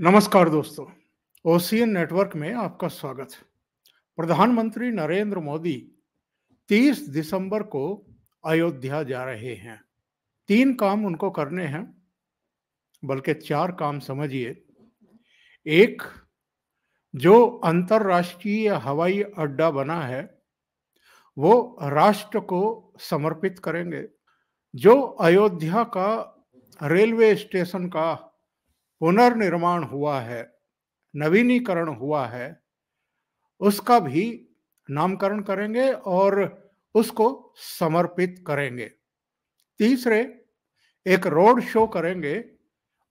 नमस्कार दोस्तों, ocean network में आपका स्वागत है। प्रधानमंत्री नरेंद्र मोदी 30 दिसंबर को अयोध्या जा रहे हैं। 3 काम उनको करने हैं, बल्कि 4 काम समझिए। एक, जो अंतर्राष्ट्रीय हवाई अड्डा बना है, वो राष्ट्र को समर्पित करेंगे। जो अयोध्या का रेलवे स्टेशन का पुनर्निर्माण हुआ है, नवीनीकरण हुआ है, उसका भी नामकरण करेंगे और उसको समर्पित करेंगे। तीसरे, एक रोड शो करेंगे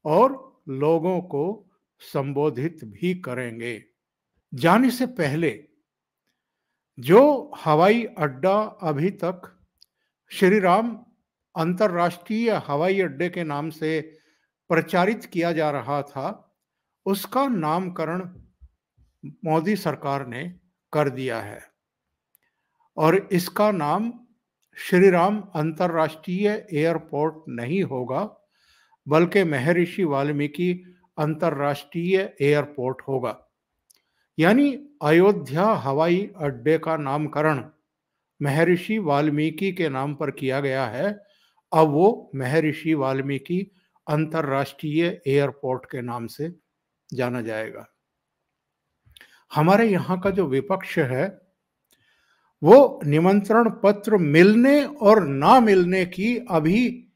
और लोगों को संबोधित भी करेंगे। जाने से पहले जो हवाई अड्डा अभी तक श्री राम अंतर्राष्ट्रीय हवाई अड्डे के नाम से प्रचारित किया जा रहा था, उसका नामकरण मोदी सरकार ने कर दिया है और इसका नाम श्री राम अंतर्राष्ट्रीय एयरपोर्ट नहीं होगा, बल्कि महर्षि वाल्मीकि अंतर्राष्ट्रीय एयरपोर्ट होगा। यानी अयोध्या हवाई अड्डे का नामकरण महर्षि वाल्मीकि के नाम पर किया गया है। अब वो महर्षि वाल्मीकि अंतर्राष्ट्रीय एयरपोर्ट के नाम से जाना जाएगा। हमारे यहाँ का जो विपक्ष है, वो निमंत्रण पत्र मिलने और ना मिलने की अभी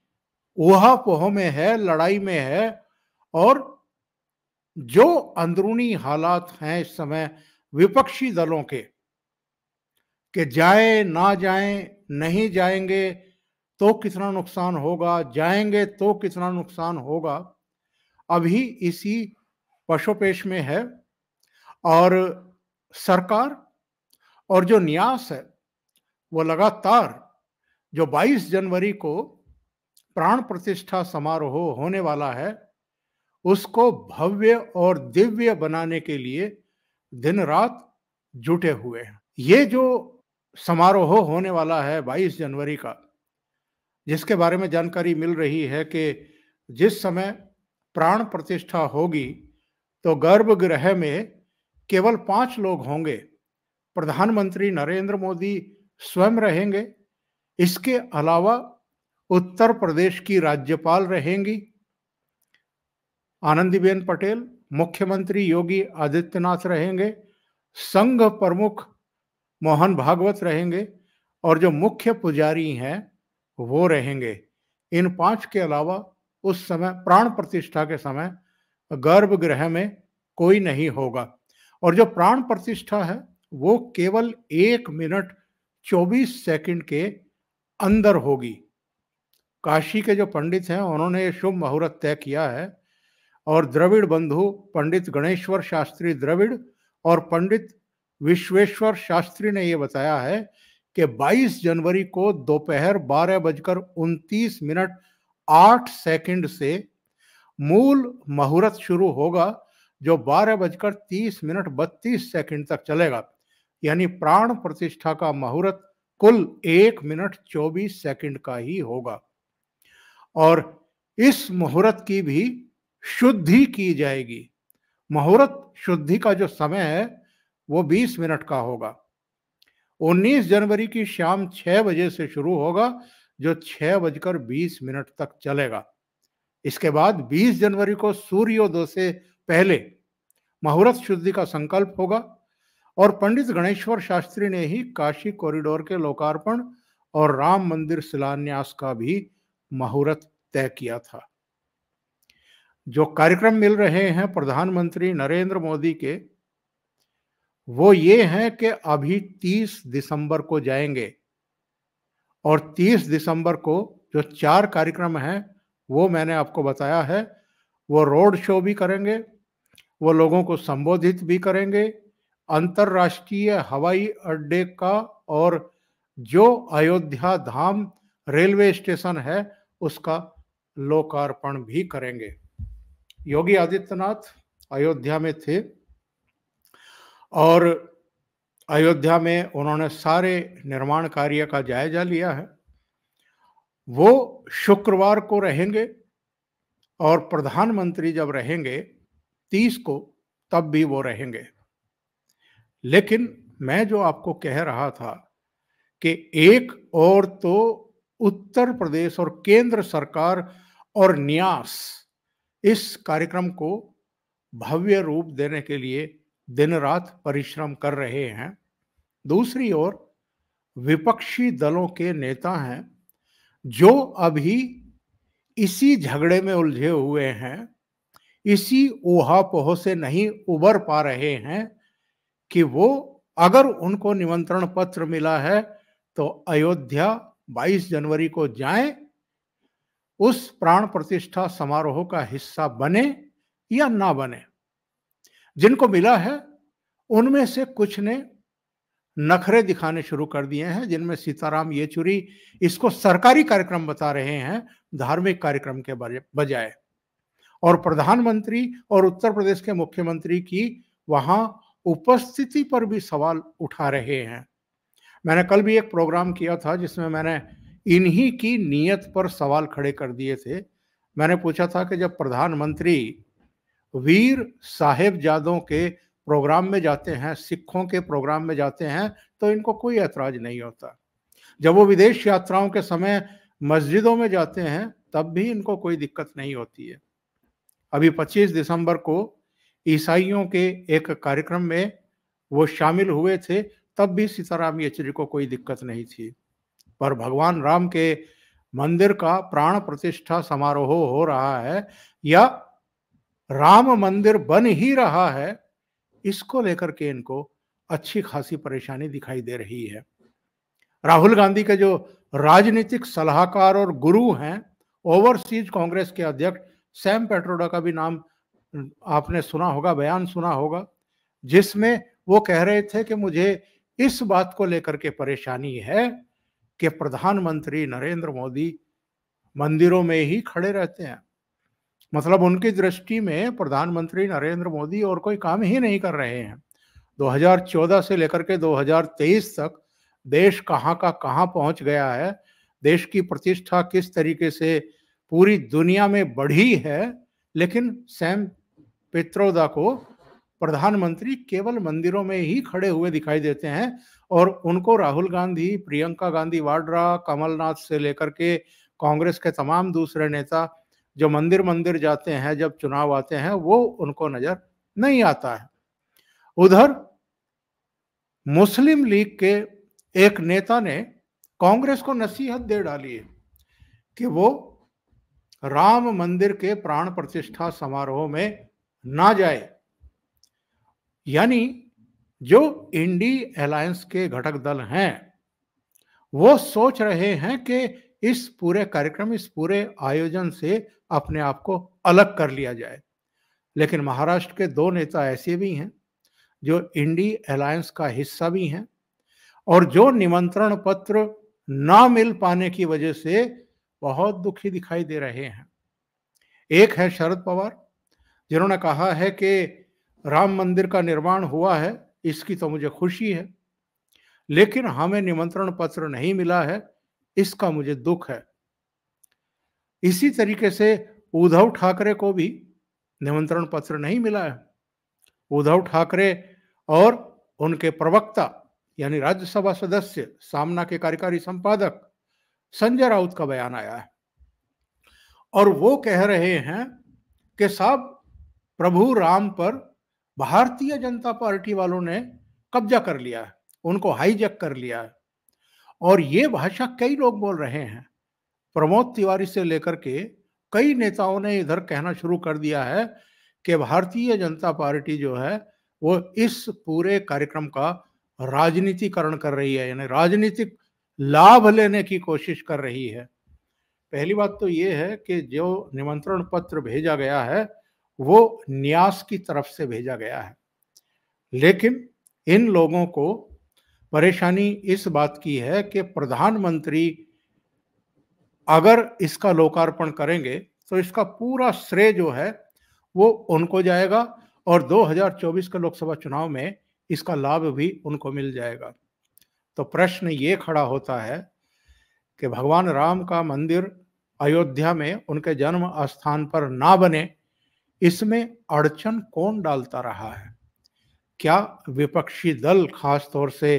ऊहापोह में है, लड़ाई में है। और जो अंदरूनी हालात हैं इस समय विपक्षी दलों के, कि जाए ना जाए, नहीं जाएंगे तो कितना नुकसान होगा, जाएंगे तो कितना नुकसान होगा, अभी इसी पशोपेश में है। और सरकार और जो न्यास है, वो लगातार जो 22 जनवरी को प्राण प्रतिष्ठा समारोह होने वाला है, उसको भव्य और दिव्य बनाने के लिए दिन रात जुटे हुए हैं। ये जो समारोह होने वाला है 22 जनवरी का, जिसके बारे में जानकारी मिल रही है कि जिस समय प्राण प्रतिष्ठा होगी तो गर्भगृह में केवल 5 लोग होंगे। प्रधानमंत्री नरेंद्र मोदी स्वयं रहेंगे। इसके अलावा उत्तर प्रदेश की राज्यपाल रहेंगी आनंदीबेन पटेल, मुख्यमंत्री योगी आदित्यनाथ रहेंगे, संघ प्रमुख मोहन भागवत रहेंगे और जो मुख्य पुजारी हैं वो रहेंगे। इन 5 के अलावा उस समय प्राण प्रतिष्ठा के समय गर्भगृह में कोई नहीं होगा। और जो प्राण प्रतिष्ठा है वो केवल 1 मिनट 24 सेकंड के अंदर होगी। काशी के जो पंडित हैं उन्होंने ये शुभ मुहूर्त तय किया है और द्रविड़ बंधु पंडित गणेश्वर शास्त्री द्रविड़ और पंडित विश्वेश्वर शास्त्री ने ये बताया है कि 22 जनवरी को दोपहर 12:29 से मूल मुहूर्त शुरू होगा, जो 12:30 तक चलेगा। यानी प्राण प्रतिष्ठा का मुहूर्त कुल 1 मिनट 24 सेकंड का ही होगा। और इस मुहूर्त की भी शुद्धि की जाएगी। मुहूर्त शुद्धि का जो समय है वो 20 मिनट का होगा। 19 जनवरी की शाम 6 बजे से शुरू होगा, जो 6:20 तक चलेगा। इसके बाद 20 जनवरी को सूर्योदय से पहले मुहूर्त शुद्धि का संकल्प होगा और पंडित गणेश्वर शास्त्री ने ही काशी कॉरिडोर के लोकार्पण और राम मंदिर शिलान्यास का भी मुहूर्त तय किया था। जो कार्यक्रम मिल रहे हैं प्रधानमंत्री नरेंद्र मोदी के, वो ये हैं कि अभी 30 दिसंबर को जाएंगे और 30 दिसंबर को जो 4 कार्यक्रम हैं वो मैंने आपको बताया है। वो रोड शो भी करेंगे, वो लोगों को संबोधित भी करेंगे, अंतर्राष्ट्रीय हवाई अड्डे का और जो अयोध्या धाम रेलवे स्टेशन है उसका लोकार्पण भी करेंगे। योगी आदित्यनाथ अयोध्या में थे और अयोध्या में उन्होंने सारे निर्माण कार्य का जायजा लिया है। वो शुक्रवार को रहेंगे और प्रधानमंत्री जब रहेंगे 30 को तब भी वो रहेंगे। लेकिन मैं जो आपको कह रहा था कि एक और तो उत्तर प्रदेश और केंद्र सरकार और न्यास इस कार्यक्रम को भव्य रूप देने के लिए दिन रात परिश्रम कर रहे हैं। दूसरी ओर विपक्षी दलों के नेता हैं जो अभी इसी झगड़े में उलझे हुए हैं, इसी ऊहापोह से नहीं उबर पा रहे हैं कि वो अगर उनको निमंत्रण पत्र मिला है तो अयोध्या 22 जनवरी को जाएं, उस प्राण प्रतिष्ठा समारोह का हिस्सा बने या ना बने। जिनको मिला है उनमें से कुछ ने नखरे दिखाने शुरू कर दिए हैं, जिनमें सीताराम येचुरी इसको सरकारी कार्यक्रम बता रहे हैं धार्मिक कार्यक्रम के बजाय, और प्रधानमंत्री और उत्तर प्रदेश के मुख्यमंत्री की वहां उपस्थिति पर भी सवाल उठा रहे हैं। मैंने कल भी एक प्रोग्राम किया था जिसमें मैंने इन्हीं की नीयत पर सवाल खड़े कर दिए थे। मैंने पूछा था कि जब प्रधानमंत्री वीर साहिबजादों के प्रोग्राम में जाते हैं, सिखों के प्रोग्राम में जाते हैं, तो इनको कोई ऐतराज नहीं होता। जब वो विदेश यात्राओं के समय मस्जिदों में जाते हैं तब भी इनको कोई दिक्कत नहीं होती है। अभी 25 दिसंबर को ईसाइयों के एक कार्यक्रम में वो शामिल हुए थे, तब भी सीताराम येचुरी को कोई दिक्कत नहीं थी। पर भगवान राम के मंदिर का प्राण प्रतिष्ठा समारोह हो रहा है या राम मंदिर बन ही रहा है, इसको लेकर के इनको अच्छी खासी परेशानी दिखाई दे रही है। राहुल गांधी के जो राजनीतिक सलाहकार और गुरु हैं, ओवरसीज कांग्रेस के अध्यक्ष सैम पेट्रोडा का भी नाम आपने सुना होगा, बयान सुना होगा, जिसमें वो कह रहे थे कि मुझे इस बात को लेकर के परेशानी है कि प्रधानमंत्री नरेंद्र मोदी मंदिरों में ही खड़े रहते हैं। मतलब उनकी दृष्टि में प्रधानमंत्री नरेंद्र मोदी और कोई काम ही नहीं कर रहे हैं। 2014 से लेकर के 2023 तक देश कहाँ का कहाँ पहुंच गया है, देश की प्रतिष्ठा किस तरीके से पूरी दुनिया में बढ़ी है, लेकिन सैम पेत्रोदा को प्रधानमंत्री केवल मंदिरों में ही खड़े हुए दिखाई देते हैं और उनको राहुल गांधी, प्रियंका गांधी वाड्रा, कमलनाथ से लेकर के कांग्रेस के तमाम दूसरे नेता जो मंदिर मंदिर जाते हैं, जब चुनाव आते हैं, वो उनको नजर नहीं आता है। उधर मुस्लिम लीग के एक नेता ने कांग्रेस को नसीहत दे डाली है कि वो राम मंदिर के प्राण प्रतिष्ठा समारोह में ना जाए। यानी जो इंडी अलायंस के घटक दल हैं वो सोच रहे हैं कि इस पूरे कार्यक्रम, इस पूरे आयोजन से अपने आप को अलग कर लिया जाए। लेकिन महाराष्ट्र के 2 नेता ऐसे भी हैं जो इंडी अलायंस का हिस्सा भी हैं और जो निमंत्रण पत्र ना मिल पाने की वजह से बहुत दुखी दिखाई दे रहे हैं। एक है शरद पवार, जिन्होंने कहा है कि राम मंदिर का निर्माण हुआ है, इसकी तो मुझे खुशी है, लेकिन हमें निमंत्रण पत्र नहीं मिला है, इसका मुझे दुख है। इसी तरीके से उद्धव ठाकरे को भी निमंत्रण पत्र नहीं मिला है। उद्धव ठाकरे और उनके प्रवक्ता यानी राज्यसभा सदस्य सामना के कार्यकारी संपादक संजय राउत का बयान आया है और वो कह रहे हैं कि साहब, प्रभु राम पर भारतीय जनता पार्टी वालों ने कब्जा कर लिया है, उनको हाईजैक कर लिया है। और ये भाषा कई लोग बोल रहे हैं। प्रमोद तिवारी से लेकर के कई नेताओं ने इधर कहना शुरू कर दिया है कि भारतीय जनता पार्टी जो है वो इस पूरे कार्यक्रम का राजनीतिकरण कर रही है, यानी राजनीतिक लाभ लेने की कोशिश कर रही है। पहली बात तो ये है कि जो निमंत्रण पत्र भेजा गया है वो न्यास की तरफ से भेजा गया है, लेकिन इन लोगों को परेशानी इस बात की है कि प्रधानमंत्री अगर इसका लोकार्पण करेंगे तो इसका पूरा श्रेय जो है वो उनको जाएगा और 2024 के लोकसभा चुनाव में इसका लाभ भी उनको मिल जाएगा। तो प्रश्न ये खड़ा होता है कि भगवान राम का मंदिर अयोध्या में उनके जन्म स्थान पर ना बने, इसमें अड़चन कौन डालता रहा है? क्या विपक्षी दल, खास तौर से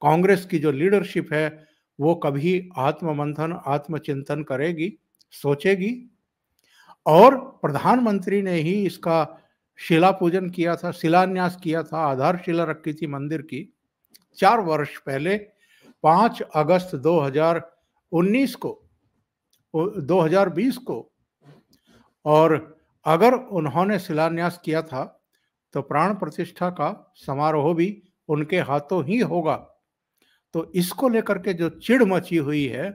कांग्रेस की जो लीडरशिप है, वो कभी आत्ममंथन, आत्मचिंतन करेगी, सोचेगी? और प्रधानमंत्री ने ही इसका शिला पूजन किया था, शिलान्यास किया था, आधारशिला रखी थी मंदिर की 4 वर्ष पहले 5 अगस्त 2019 को 2020 को। और अगर उन्होंने शिलान्यास किया था तो प्राण प्रतिष्ठा का समारोह भी उनके हाथों ही होगा। तो इसको लेकर के जो चिढ़ मची हुई है,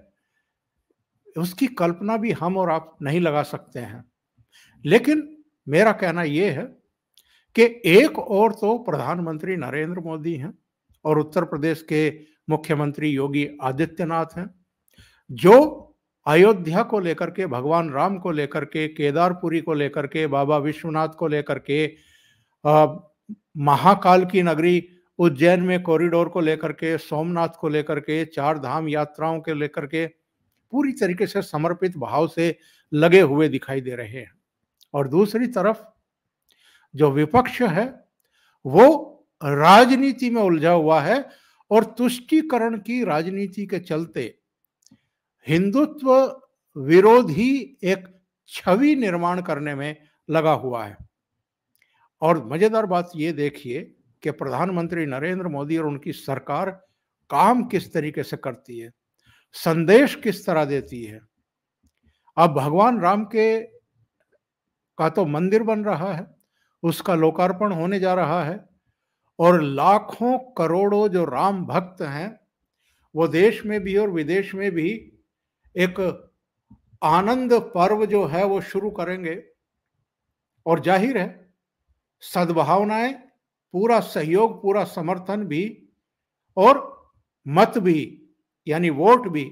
उसकी कल्पना भी हम और आप नहीं लगा सकते हैं। लेकिन मेरा कहना यह है कि एक और तो प्रधानमंत्री नरेंद्र मोदी हैं और उत्तर प्रदेश के मुख्यमंत्री योगी आदित्यनाथ हैं, जो अयोध्या को लेकर के, भगवान राम को लेकर के, केदारपुरी को लेकर के, बाबा विश्वनाथ को लेकर के, महाकाल की नगरी उज्जैन में कॉरिडोर को लेकर के, सोमनाथ को लेकर के, 4 धाम यात्राओं के लेकर के पूरी तरीके से समर्पित भाव से लगे हुए दिखाई दे रहे हैं। और दूसरी तरफ जो विपक्ष है, वो राजनीति में उलझा हुआ है और तुष्टीकरण की राजनीति के चलते हिंदुत्व विरोधी एक छवि निर्माण करने में लगा हुआ है। और मजेदार बात ये देखिए कि प्रधानमंत्री नरेंद्र मोदी और उनकी सरकार काम किस तरीके से करती है, संदेश किस तरह देती है। अब भगवान राम के का तो मंदिर बन रहा है, उसका लोकार्पण होने जा रहा है और लाखों करोड़ों जो राम भक्त हैं, वो देश में भी और विदेश में भी एक आनंद पर्व जो है वो शुरू करेंगे। और जाहिर है सद्भावनाएं, पूरा सहयोग, पूरा समर्थन भी और मत भी, यानी वोट भी,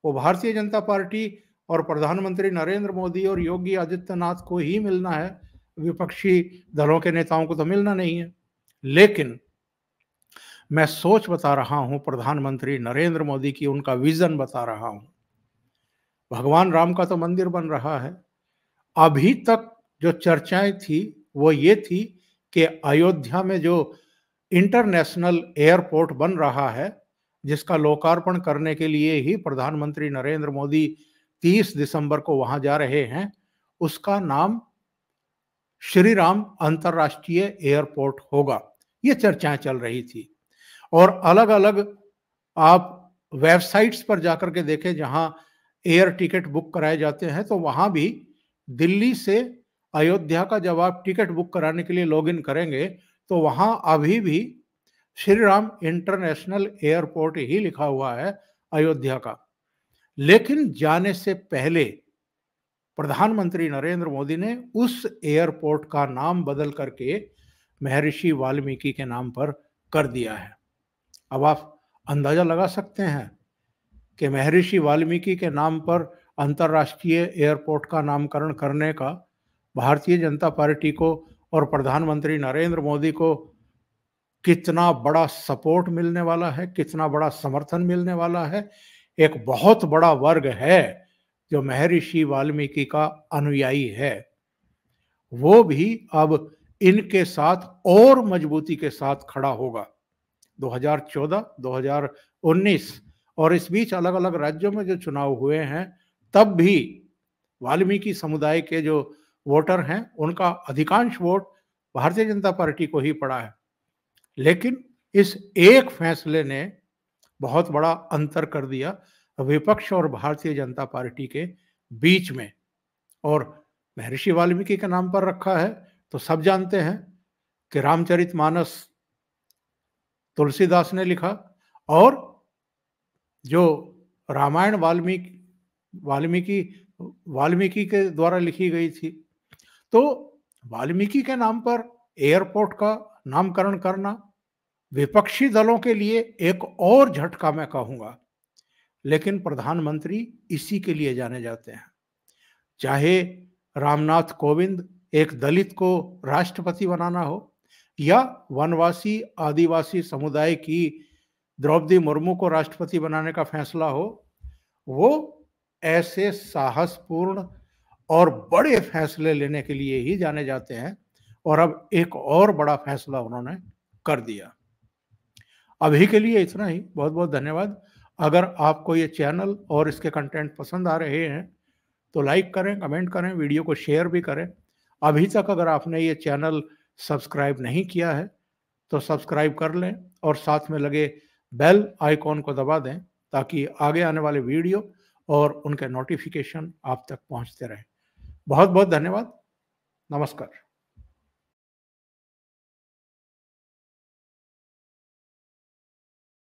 वो भारतीय जनता पार्टी और प्रधानमंत्री नरेंद्र मोदी और योगी आदित्यनाथ को ही मिलना है। विपक्षी दलों के नेताओं को तो मिलना नहीं है। लेकिन मैं सोच बता रहा हूं प्रधानमंत्री नरेंद्र मोदी की, उनका विजन बता रहा हूं। भगवान राम का तो मंदिर बन रहा है। अभी तक जो चर्चाएं थी वो ये थी कि अयोध्या में जो इंटरनेशनल एयरपोर्ट बन रहा है, जिसका लोकार्पण करने के लिए ही प्रधानमंत्री नरेंद्र मोदी 30 दिसंबर को वहां जा रहे हैं, उसका नाम श्री राम अंतर्राष्ट्रीय एयरपोर्ट होगा। ये चर्चाएं चल रही थी। और अलग अलग आप वेबसाइट्स पर जाकर के देखें, जहां एयर टिकट बुक कराए जाते हैं, तो वहां भी दिल्ली से अयोध्या का जब आप टिकट बुक कराने के लिए लॉगिन करेंगे, तो वहां अभी भी श्री राम इंटरनेशनल एयरपोर्ट ही लिखा हुआ है अयोध्या का। लेकिन जाने से पहले प्रधानमंत्री नरेंद्र मोदी ने उस एयरपोर्ट का नाम बदल करके महर्षि वाल्मीकि के नाम पर कर दिया है। अब आप अंदाजा लगा सकते हैं कि महर्षि वाल्मीकि के नाम पर अंतर्राष्ट्रीय एयरपोर्ट का नामकरण करने का भारतीय जनता पार्टी को और प्रधानमंत्री नरेंद्र मोदी को कितना बड़ा सपोर्ट मिलने वाला है, कितना बड़ा समर्थन मिलने वाला है। एक बहुत बड़ा वर्ग है जो महर्षि वाल्मीकि का अनुयायी है, वो भी अब इनके साथ और मजबूती के साथ खड़ा होगा। 2014, 2019 और इस बीच अलग अलग राज्यों में जो चुनाव हुए हैं, तब भी वाल्मीकि समुदाय के जो वोटर हैं, उनका अधिकांश वोट भारतीय जनता पार्टी को ही पड़ा है। लेकिन इस एक फैसले ने बहुत बड़ा अंतर कर दिया विपक्ष और भारतीय जनता पार्टी के बीच में। और महर्षि वाल्मीकि के नाम पर रखा है तो सब जानते हैं कि रामचरितमानस तुलसीदास ने लिखा, और जो रामायण वाल्मीकि वाल्मीकि के द्वारा लिखी गई थी। तो वाल्मीकि के नाम पर एयरपोर्ट का नामकरण करना विपक्षी दलों के लिए एक और झटका मैं कहूंगा। लेकिन प्रधानमंत्री इसी के लिए जाने जाते हैं। चाहे रामनाथ कोविंद एक दलित को राष्ट्रपति बनाना हो, या वनवासी आदिवासी समुदाय की द्रौपदी मुर्मू को राष्ट्रपति बनाने का फैसला हो, वो ऐसे साहसपूर्ण और बड़े फैसले लेने के लिए ही जाने जाते हैं और अब एक और बड़ा फैसला उन्होंने कर दिया। अभी के लिए इतना ही। बहुत-बहुत धन्यवाद। अगर आपको ये चैनल और इसके कंटेंट पसंद आ रहे हैं, तो लाइक करें, कमेंट करें, वीडियो को शेयर भी करें। अभी तक अगर आपने ये चैनल सब्सक्राइब नहीं किया है, तो सब्सक्राइब कर लें और साथ में लगे बेल आइकॉन को दबा दें, ताकि आगे आने वाले वीडियो और उनके नोटिफिकेशन आप तक पहुंचते रहें। बहुत-बहुत धन्यवाद। नमस्कार।